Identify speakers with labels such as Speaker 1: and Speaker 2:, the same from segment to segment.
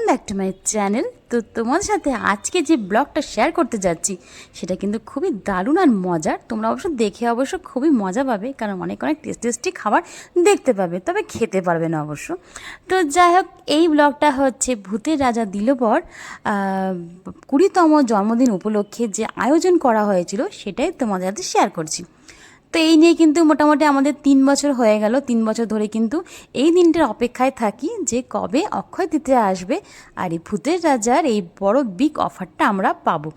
Speaker 1: Back to my channel. তো তোমাদের সাথে আজকে যে ব্লগটা শেয়ার করতে যাচ্ছি সেটা কিন্তু খুবই দারুণ আর মজার। তোমরা অবশ্য খুবই মজা পাবে, কারণ অনেক অনেক টেস্টি খাবার দেখতে পাবে, তবে খেতে পারবে না অবশ্য। তো যাই হোক, এই ব্লগটা হচ্ছে ভূতের রাজা দিলবর 20তম জন্মদিন উপলক্ষে যে আয়োজন করা হয়েছিল সেটাই তোমাদের সাথে শেয়ার করছি। তো এই নিয়ে কিন্তু মোটামুটি আমাদের 3 বছর হয়ে গেল। 3 বছর ধরে কিন্তু এই দিনটার অপেক্ষায় থাকি যে কবে অক্ষয় তৃতীয়া আসবে আর এই ভূতের রাজার এই বড় বিগ অফারটা আমরা পাবো।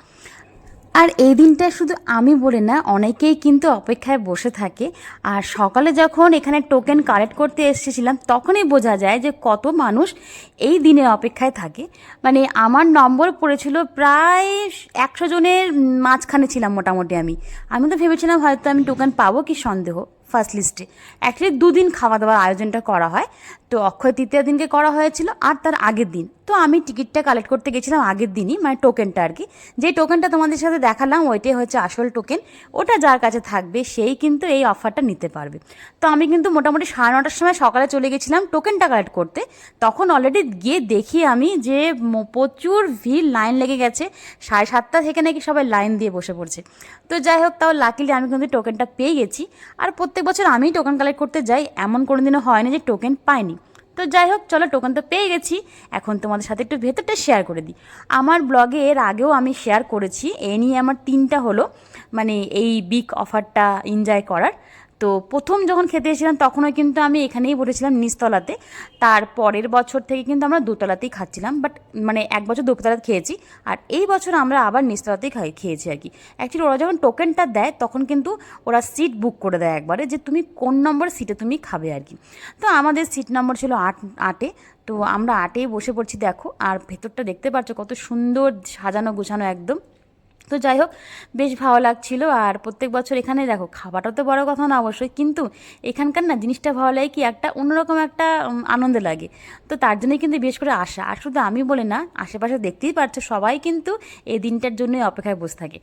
Speaker 1: আর এই দিনটা শুধু আমি বলে না, অনেকেই কিন্তু অপেক্ষায় বসে থাকে। আর সকালে যখন এখানে টোকেন কালেক্ট করতে এসেছিলাম তখনই বোঝা যায় যে কত মানুষ এই দিনের অপেক্ষায় থাকে। মানে আমার নম্বর পড়েছিল প্রায় 100 জনের মাঝখানে ছিলাম মোটামুটি। আমি তো ভেবেছিলাম হয়তো আমি টোকেন পাবো কি সন্দেহ। ফার্স্ট লিস্টে অ্যাকচুয়ালি 2 দিন খাওয়া দাওয়ার আয়োজনটা করা হয়। তো অক্ষয় তৃতীয়া দিনকে করা হয়েছিল আর তার আগের দিন। তো আমি টিকিটটা কালেক্ট করতে গেছিলাম আগের দিনই, মানে টোকেনটা আর কি। যে টোকেনটা তোমাদের সাথে দেখালাম ওইটাই হচ্ছে আসল টোকেন। ওটা যার কাছে থাকবে সেই কিন্তু এই অফারটা নিতে পারবে। তো আমি কিন্তু মোটামুটি 9:30টার সময় সকালে চলে গেছিলাম টোকেনটা কালেক্ট করতে। তখন অলরেডি গিয়ে দেখি আমি যে প্রচুর ভিড়, লাইন লেগে গেছে। 7:30টা থেকে নাকি সবাই লাইন দিয়ে বসে পড়ছে। তো যাই হোক, তাও লাকিলি আমি কিন্তু টোকেনটা পেয়ে গেছি। আর প্রত্যেক বছর আমিই টোকেন কালেক্ট করতে যাই, এমন কোনো দিনও হয় না যে টোকেন পাইনি। তো যাই হোক, চলো টোকেন তো পেয়ে গেছি, এখন তোমাদের সাথে একটু ভেতরটা শেয়ার করে দিই। আমার ব্লগে এর আগেও আমি শেয়ার করেছি, এ নিয়ে আমার 3টা হলো মানে এই বিগ অফারটা এনজয় করার। তো প্রথম যখন খেতে এসেছিলাম তখনও কিন্তু আমি এখানেই বসেছিলাম নিচতলাতে। তার পরের বছর থেকে কিন্তু আমরা দোতলাতেই খাচ্ছিলাম, বাট মানে এক বছর দোতলাতে খেয়েছি। আর এই বছর আমরা আবার নিচতলাতেই খেয়েছি আর কি। অ্যাকচুয়ালি ওরা যখন টোকেনটা দেয় তখন কিন্তু ওরা সিট বুক করে দেয় একবারে, যে তুমি কোন নম্বর সিটে তুমি খাবে আর কি। তো আমাদের সিট নম্বর ছিল 8-8-এ। তো আমরা 8-এই বসে পড়ছি দেখো। আর ভেতরটা দেখতে পাচ্ছ কত সুন্দর সাজানো গুছানো একদম। তো যাই হোক, বেশ ভালো লাগছিল। আর প্রত্যেক বছর এখানে দেখো, খাবারটা তো বড় কথা না অবশ্যই, কিন্তু এখানকার না জিনিসটা ভালো লাগে কি, একটা অন্যরকম একটা আনন্দ লাগে। তো তার জন্যই কিন্তু বেশ করে আসা। আর শুধু আমি বলে না, আশেপাশে দেখতেই পারছো সবাই কিন্তু এই দিনটার জন্যই অপেক্ষায় বসে থাকে।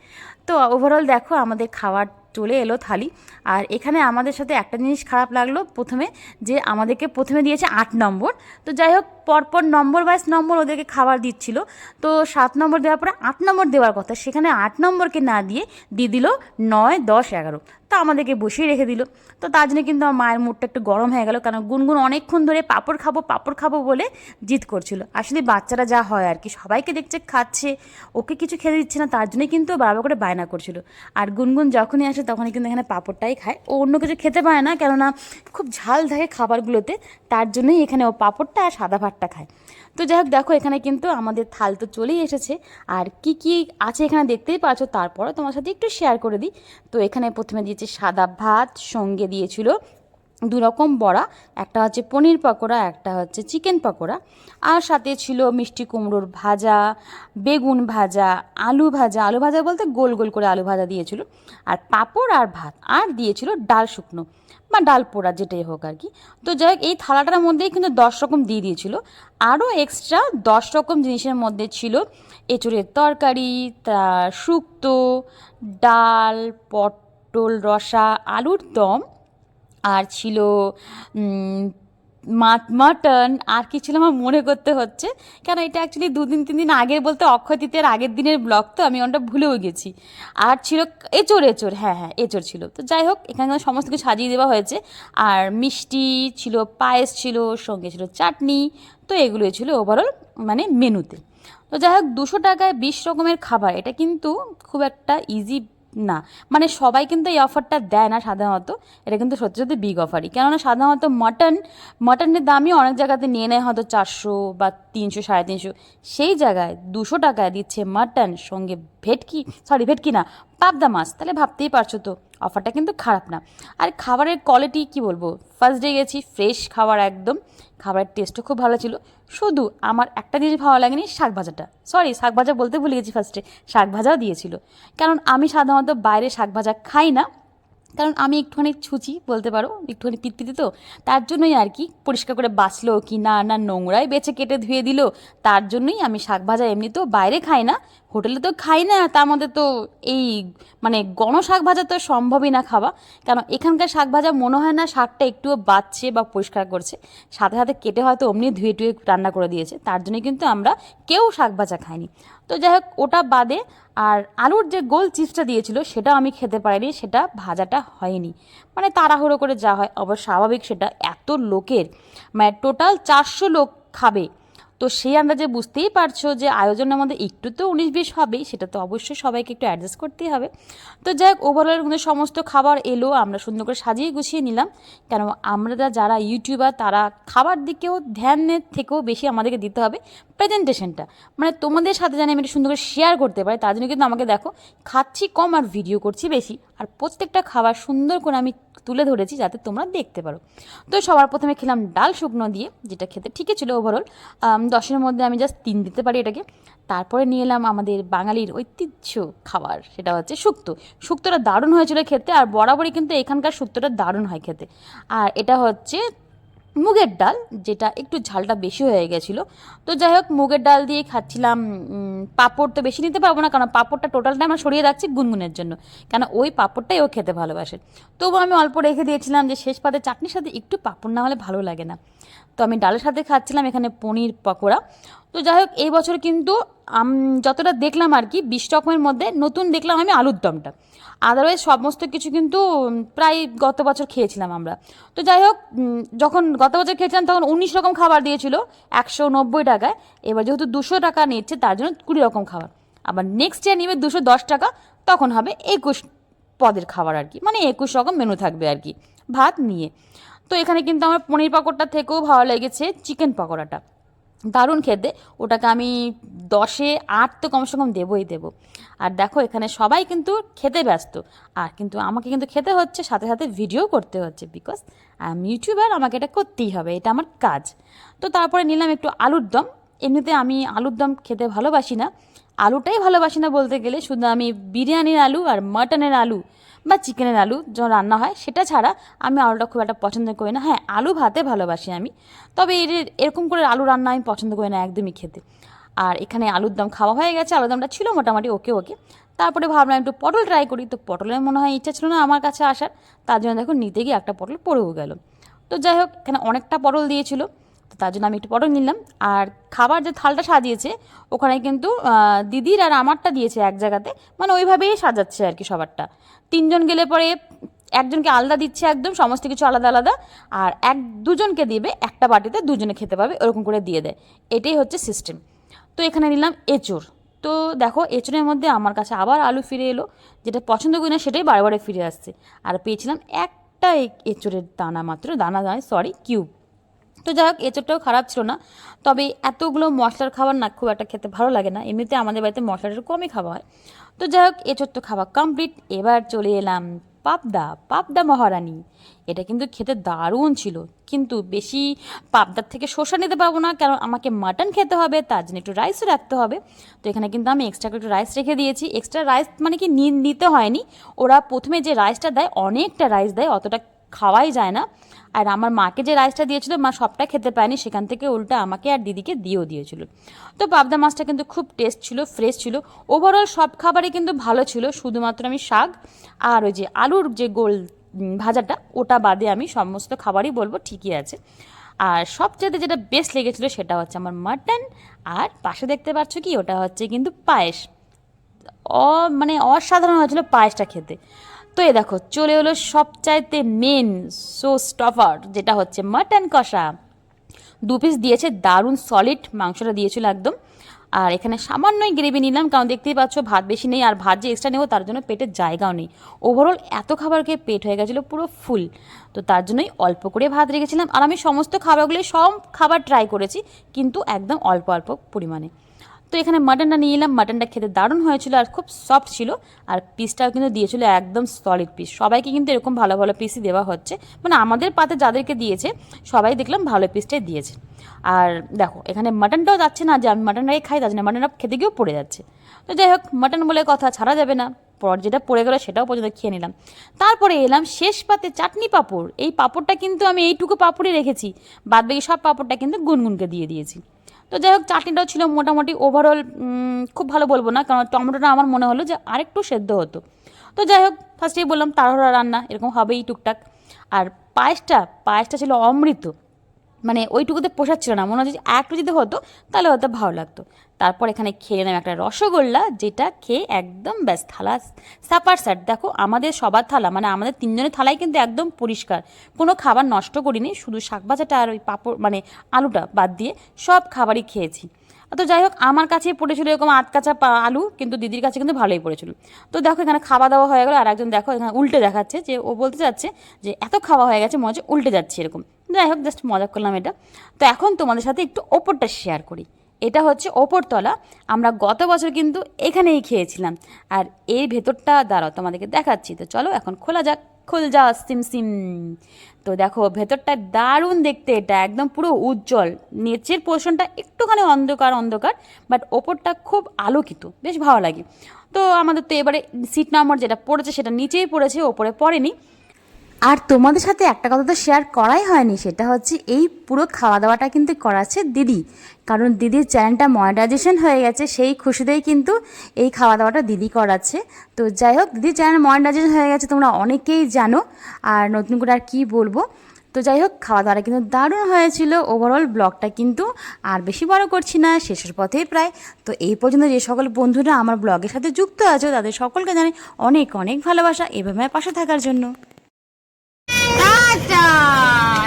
Speaker 1: তো ওভারঅল দেখো আমাদের খাবার চলে এলো থালি। আর এখানে আমাদের সাথে একটা জিনিস খারাপ লাগলো প্রথমে, যে আমাদেরকে প্রথমে দিয়েছে 8 নম্বর। তো যাই হোক, পরপর নম্বর ওয়াইজ নম্বর ওদেরকে খাবার দিচ্ছিল। তো 7 নম্বর দেওয়ার পরে 8 নম্বর দেওয়ার কথা, সেখানে 8 নম্বরকে না দিয়ে দিল 9, 10, 11। তো আমাদেরকে বসিয়ে রেখে দিল। তো তার জন্য কিন্তু আমার মায়ের মুডটা একটু গরম হয়ে গেল, কারণ গুনগুন অনেকক্ষণ ধরে পাঁপড় খাবো বলে জিদ করছিল। আসলে বাচ্চারা যা হয় আর কি, সবাইকে দেখছে খাচ্ছে, ওকে কিছু খেতে দিচ্ছে না, তার জন্যই কিন্তু বারবার করে বায়না করছিল। আর গুনগুন যখনই আসে তখনই কিন্তু এখানে পাঁপড়টাই খায়, ও অন্য কিছু খেতে পারে না, কেননা খুব ঝাল থাকে খাবারগুলোতে। তার জন্যই এখানে ও পাঁপড়টা আর সাদা ভাতটা খায়। তো যাই হোক, দেখো এখানে কিন্তু আমাদের থাল তো চলেই এসেছে। আর কি কি আছে এখানে দেখতেই পাচ্ছ, তারপরে তোমার সাথে একটু শেয়ার করে দিই। তো এখানে প্রথমে দিয়েছে সাদা ভাত, সঙ্গে দিয়েছিল 2 রকম বড়া, একটা হচ্ছে পনির পকোড়া, একটা হচ্ছে চিকেন পকোড়া। আর সাথে ছিল মিষ্টি কুমড়োর ভাজা, বেগুন ভাজা, আলু ভাজা। আলু ভাজা বলতে গোল গোল করে আলু ভাজা দিয়েছিল। আর পাঁপড় আর ভাত, আর দিয়েছিল ডাল শুকনো বা ডাল পোড়া, যেটাই হোক আর কি। তো যাই হোক, এই থালাটার মধ্যেই কিন্তু 10 রকম দিয়ে দিয়েছিল। আরও এক্সট্রা 10 রকম জিনিসের মধ্যে ছিল এঁচুড়ের তরকারি, তার শুক্তো, ডাল, পটল রসা, আলুর দম, আর ছিল মাটন। আর কি ছিল আমার মনে করতে হচ্ছে, কেন এটা অ্যাকচুয়ালি 2-3 দিন আগের, বলতে অক্ষয় তৃতীয়ার আগের দিনের ব্লগ, তো আমি ওটা ভুলেও গেছি। আর ছিল এঁচড়, হ্যাঁ এঁচড় ছিল। তো যাই হোক, এখানে সমস্ত কিছু সাজিয়ে দেওয়া হয়েছে। আর মিষ্টি ছিল, পায়েস ছিল, সঙ্গে ছিল চাটনি। তো এগুলোই ছিল ওভারঅল মানে মেনুতে। তো যাই হোক, 200 টাকায় 20 রকমের খাবার, এটা কিন্তু খুব একটা ইজি না। মানে সবাই কিন্তু এই অফারটা দেয় না সাধারণত। এটা কিন্তু সত্যি সত্যি বিগ অফারই, কেননা সাধারণত মাটনের দামই অনেক জায়গাতে নিয়ে নেয় হয়তো 400 বা 300, 350। সেই জায়গায় 200 টাকায় দিচ্ছে মাটন, সঙ্গে ভেটকি না, পাবদা মাছ। তাহলে ভাবতেই পারছো তো অফারটা কিন্তু খারাপ না। আর খাবারের কোয়ালিটি কি বলবো, ফার্স্ট ডে গেছি, ফ্রেশ খাবার একদম। খাবারের টেস্টও খুব ভালো ছিল। শুধু আমার একটা জিনিস ভালো লাগেনি, শাক ভাজাটা। শাক ভাজা বলতে ভুলে গেছি, ফার্স্টে শাক ভাজাও দিয়েছিল। কারণ আমি সাধারণত বাইরে শাক ভাজা খাই না, কারণ আমি একটুখানি ছুচি বলতে পারো, একটুখানি পিতপিতি, তো তার জন্যই আর কি পরিষ্কার করে বাছলো কি না, না নোংরাই বেছে কেটে ধুয়ে দিল, তার জন্যই আমি শাক ভাজা এমনি তো বাইরে খাই না, হোটেলে তো খাই না, তার মধ্যে তো এই মানে গণ শাক ভাজা তো সম্ভবই না খাওয়া। কারণ এখানকার শাক ভাজা মনে হয় না শাকটা একটুও বাছছে বা পরিষ্কার করছে, সাথে সাথে কেটে হয়তো অমনি ধুয়ে টুয়ে রান্না করে দিয়েছে, তার জন্যই কিন্তু আমরা কেউ শাক ভাজা খাইনি। তো যাই হোক, ওটা বাদে আর আলুর যে গোল চিপসটা দিয়েছিল সেটাও আমি খেতে পারিনি, সেটা ভাজাটা হয়নি, মানে তাড়াহুড়ো করে যা হয়, অবশ্য স্বাভাবিক সেটা, এত লোকের মানে টোটাল 400 লোক খাবে, তো সেই আন্দাজে বুঝতেই পারছো যে আয়োজনের মধ্যে একটু তো 19-20 হবেই, সেটা তো অবশ্যই সবাইকে একটু অ্যাডজাস্ট করতেই হবে। তো যাই হোক, ওভারঅল কিন্তু সমস্ত খাবার এলো, আমরা সুন্দর করে সাজিয়ে গুছিয়ে নিলাম, কেন আমরা যারা ইউটিউবার তারা খাবার দিকেও ধ্যানের থেকেও বেশি আমাদেরকে দিতে হবে প্রেজেন্টেশনটা, মানে তোমাদের সাথে জানি আমি একটু সুন্দর করে শেয়ার করতে পারি, তার জন্য কিন্তু আমাকে দেখো খাচ্ছি কম আর ভিডিও করছি বেশি, আর প্রত্যেকটা খাবার সুন্দর করে আমি তুলে ধরেছি যাতে তোমরা দেখতে পারো। তো সবার প্রথমে খেলাম ডাল শুকনো দিয়ে, যেটা খেতে ঠিকই ছিল ওভারঅল, 10-এর মধ্যে আমি জাস্ট 3 দিতে পারি এটাকে। তারপরে নিয়ে এলাম আমাদের বাঙালির ঐতিহ্য খাবার, সেটা হচ্ছে শুক্তো। শুক্তোটা দারুণ হয়েছিল খেতে, আর বরাবরই কিন্তু এখানকার শুক্তোটা দারুণ হয় খেতে। আর এটা হচ্ছে মুগের ডাল, যেটা একটু ঝালটা বেশি হয়ে গেছিলো। তো যাই হোক, মুগের ডাল দিয়ে খাচ্ছিলাম। পাঁপড় তো বেশি নিতে পারবো না, কারণ পাঁপড়টা টোটালটা আমরা সরিয়ে রাখছি গুনগুনের জন্য, কেন ওই পাঁপড়টাই ও খেতে ভালোবাসে। তবু আমি অল্প রেখে দিয়েছিলাম, যে শেষ পাতে চাটনির সাথে একটু পাঁপড় না হলে ভালো লাগে না। তো আমি ডালের সাথে খাচ্ছিলাম এখানে পনির পকোড়া। তো যাই হোক, এই বছর কিন্তু যতটা দেখলাম আর কি 20 রকমের মধ্যে নতুন দেখলাম আমি আলুর দমটা, আদারওয়াইজ সমস্ত কিছু কিন্তু প্রায় গত বছর খেয়েছিলাম আমরা। তো যাই হোক, যখন গত বছর খেয়েছিলাম তখন 19 রকম খাবার দিয়েছিল 190 টাকায়, এবার যেহেতু 200 টাকা নিচ্ছে তার জন্য 20 রকম খাবার। আবার নেক্সট ইয়ার নিবে 210 টাকা, তখন হবে 21 পদের খাবার আর কি, মানে 21 রকম মেনু থাকবে আর কি ভাত নিয়ে। তো এখানে কিন্তু আমার পনির পকোড়াটা থেকেও ভালো লেগেছে চিকেন পকোড়াটা, দারুণ খেতে, ওটাকে আমি 10-এ 8 তো কমসে কম দেবই দেবো। আর দেখো এখানে সবাই কিন্তু খেতে ব্যস্ত, আর কিন্তু আমাকে কিন্তু খেতে হচ্ছে, সাথে সাথে ভিডিও করতে হচ্ছে, বিকজ আই এম ইউটিউবার, আমাকে এটা করতেই হবে, এটা আমার কাজ। তো তারপরে নিলাম একটু আলুর দম। এমনিতে আমি আলুর দম খেতে ভালোবাসি না, আলুটাই ভালোবাসি না বলতে গেলে, শুধু আমি বিরিয়ানির আলু আর মাটনের আলু বা চিকেনের আলু যখন রান্না হয় সেটা ছাড়া আমি আলুটা খুব একটা পছন্দ করি না। হ্যাঁ, আলু ভাতে ভালোবাসি আমি, তবে এরকম করে আলু রান্না আমি পছন্দ করি না একদমই খেতে। আর এখানে আলুর দম খাওয়া হয়ে গেছে, আলুর দমটা ছিল মোটামুটি ওকে ওকে। তারপরে ভাবলাম একটু পটল ট্রাই করি, তো পটলের মনে হয় ইচ্ছা ছিল না আমার কাছে আসার, তার জন্য দেখো নিতে গিয়ে একটা পটল পড়েও গেল। তো যাই হোক, এখানে অনেকটা পটল দিয়েছিল, তো তার জন্য আমি একটু পটল নিলাম। আর খাবার যে থালটা সাজিয়েছে ওখানে কিন্তু দিদির আর আমারটা দিয়েছে এক জায়গাতে, মানে ওইভাবেই সাজাচ্ছে আর কি সবারটা। 3জন গেলে পরে একজনকে আলাদা দিচ্ছে, একদম সমস্ত কিছু আলাদা আলাদা, আর 1-2জনকে দিবে একটা বাটিতে, 2জনে খেতে পাবে, ওরকম করে দিয়ে দেয়, এটাই হচ্ছে সিস্টেম। তো এখানে নিলাম এঁচোড়। তো দেখো এঁচোড়ের মধ্যে আমার কাছে আবার আলু ফিরে এলো, যেটা পছন্দ করি না সেটাই বারে বারে ফিরে আসছে। আর পেয়েছিলাম একটা এঁচোড়ের দানা মাত্র, দানা নয় সরি, কিউব। তো যাই হোক, এঁচোড়টাও খারাপ ছিল না, তবে এতগুলো মশলার খাবার না খুব একটা খেতে ভালো লাগে না, এমনিতে আমাদের বাড়িতে মশলাটা কমই খাওয়া হয়। তো যাই হোক, এঁচোড় তো খাওয়া কমপ্লিট, এবার চলে এলাম পাবদা, পাবদা মহারানী। এটা কিন্তু খেতে দারুণ ছিল, কিন্তু বেশি পাবদার থেকে শসা নিতে পারবো না, কারণ আমাকে মাটন খেতে হবে, তার জন্য একটু রাইসও রাখতে হবে। তো এখানে কিন্তু আমি এক্সট্রা একটু রাইস রেখে দিয়েছি, এক্সট্রা রাইস মানে কি নিতে হয়নি, ওরা প্রথমে যে রাইসটা দেয় অনেকটা রাইস দেয়, অতটা খাওয়াই যায় না। আর আমার মাকে যে রাইসটা দিয়েছিল মা সবটা খেতে পায়নি, সেখান থেকে উল্টা আমাকে আর দিদিকে দিয়েও দিয়েছিল। তো পাবদা মাছটা কিন্তু খুব টেস্ট ছিল, ফ্রেশ ছিল, ওভারঅল সব খাবারই কিন্তু ভালো ছিল, শুধুমাত্র আমি শাক আর ওই যে আলুর যে গোল ভাজাটা ওটা বাদে আমি সমস্ত খাবারই বলবো ঠিকই আছে। আর সবচেয়ে যেটা বেস্ট লেগেছিলো সেটা হচ্ছে আমার মাটন, আর পাশে দেখতে পাচ্ছ কি ওটা হচ্ছে কিন্তু পায়েস, মানে অসাধারণ হয়েছিল পায়েসটা খেতে। তো এই দেখো চলে এলো সবচাইতে মেন শো স্টপার, যেটা হচ্ছে মাটন কষা। 2 পিস দিয়েছে, দারুণ সলিড মাংসটা দিয়েছিল একদম। আর এখানে সামান্যই গ্রেভি নিলাম, কারণ দেখতেই পাচ্ছ ভাত বেশি নেই, আর ভাত যে এক্সট্রা নেবো তার জন্য পেটের জায়গাও নেই। ওভারঅল এত খাবার খেয়ে পেট হয়ে গেছিলো পুরো ফুল, তো তার জন্যই অল্প করে ভাত রেখেছিলাম। আর আমি সমস্ত খাবারগুলোই সব খাবার ট্রাই করেছি, কিন্তু একদম অল্প অল্প পরিমাণে। তো এখানে মাটনটা নিয়ে এলাম, মাটনটা খেতে দারুণ হয়েছিল আর খুব সফট ছিল, আর পিসটাও কিন্তু দিয়েছিল একদম সলিড পিস। সবাইকে কিন্তু এরকম ভালো ভালো পিসই দেওয়া হচ্ছে, মানে আমাদের পাতে যাদেরকে দিয়েছে সবাই দেখলাম ভালো পিসটাই দিয়েছে। আর দেখো এখানে মাটনটাও যাচ্ছে না যে আমি মাটনটাই খাই, তার জন্য মাটনটা খেতে গিয়েও পড়ে যাচ্ছে। তো যাই হোক, মাটন বলে কথা ছাড়া যাবে না, পর যেটা পড়ে গেলো সেটাও পর্যন্ত খেয়ে নিলাম। তারপরে এলাম শেষ পাতে চাটনি পাঁপড়। এই পাঁপড়টা কিন্তু আমি এইটুকু পাঁপড়ই রেখেছি, বাদবাকি সব পাঁপড়টা কিন্তু গুনগুনকে দিয়ে দিয়েছি। তো যাই হোক, চাটনিটাও ছিল মোটামুটি ওভারঅল খুব ভালো বলবো না, কারণ টমেটোটা আমার মনে হলো যে আরেকটু সেদ্ধ হতো। তো যাই হোক, ফার্স্টেই বললাম তাড়াহুড়া রান্না, এরকম হবেই টুকটাক। আর পায়েসটা ছিল অমৃত, মানে ওইটুকুতে পোষাচ্ছিল না, মনে হচ্ছে যে একটু যদি হতো তাহলে হয়তো ভালো লাগতো। তারপর এখানে খেয়ে নিলাম একটা রসগোল্লা, যেটা খেয়ে একদম ব্যাস থালা সাপার স্যাট। দেখো আমাদের সবার থালা, মানে আমাদের তিনজনের থালাই কিন্তু একদম পরিষ্কার, কোনো খাবার নষ্ট করিনি, শুধু শাক ভাজাটা আর ওই পাঁপড় মানে আলুটা বাদ দিয়ে সব খাবারই খেয়েছি। তো যাই হোক, আমার কাছে পড়েছিল এরকম আধকাচা আলু, কিন্তু দিদির কাছে কিন্তু ভালোই পড়েছিল। তো দেখো এখানে খাওয়া দাওয়া হয়ে গেলো, আর একজন দেখো এখানে উল্টে দেখাচ্ছে, যে ও বলতে চাচ্ছে যে এত খাওয়া হয়ে গেছে মনে হচ্ছে উল্টে যাচ্ছে এরকম। যাই হোক, জাস্ট মজা করলাম এটা। তো এখন তোমাদের সাথে একটু ওপরটা শেয়ার করি। এটা হচ্ছে ওপরতলা, আমরা গত বছর কিন্তু এখানেই খেয়েছিলাম। আর এই ভেতরটা দাঁড়াও তোমাদেরকে দেখাচ্ছি। তো চলো এখন খোলা যাক, খুল যা সিম সিম। তো দেখো ভেতরটা দারুণ দেখতে, এটা একদম পুরো উজ্জ্বল। নিচের পোর্শনটা একটুখানি অন্ধকার অন্ধকার, বাট ওপরটা খুব আলোকিত, বেশ ভালো লাগে। তো আমাদের তো এবারে সিট নাম্বার যেটা পড়েছে সেটা নিচেই পড়েছে, ওপরে পড়েনি। আর তোমাদের সাথে একটা কথা তো শেয়ার করাই হয়নি, সেটা হচ্ছে এই পুরো খাওয়া দাওয়াটা কিন্তু করাচ্ছে দিদি, কারণ দিদির চ্যানেলটা মনিটাইজেশন হয়ে গেছে, সেই খুশিতেই কিন্তু এই খাওয়া দাওয়াটা দিদি করাচ্ছে। তো যাই হোক, দিদির চ্যানেল মনিটাইজেশন হয়ে গেছে তোমরা অনেকেই জানো, আর নতুন করে আর কী বলবো। তো যাই হোক, খাওয়া দাওয়াটা কিন্তু দারুণ হয়েছিল। ওভারঅল ব্লগটা কিন্তু আর বেশি বড় করছি না, শেষের পথেই প্রায়। তো এই পর্যন্ত যে সকল বন্ধুরা আমার ব্লগের সাথে যুক্ত আছো তাদের সকলকে জানাই অনেক অনেক ভালোবাসা, এভাবে পাশে থাকার জন্য।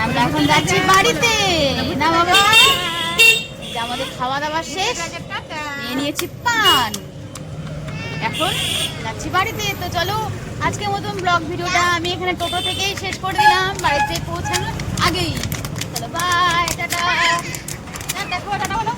Speaker 1: আমরা এখন যাচ্ছি বাড়িতে না বাবা, আমাদের খাওয়া দাওয়া শেষ, নিয়ে নিয়েছি পান, এখন যাচ্ছি বাড়িতে। তো চলো আজকের মতন ব্লগ ভিডিওটা আমি এখানে টোটো থেকেই শেষ করে দিলাম, বাড়িতে পৌঁছানোর আগেই। চলো বাই, টাটা। দেখো টাটা বলো।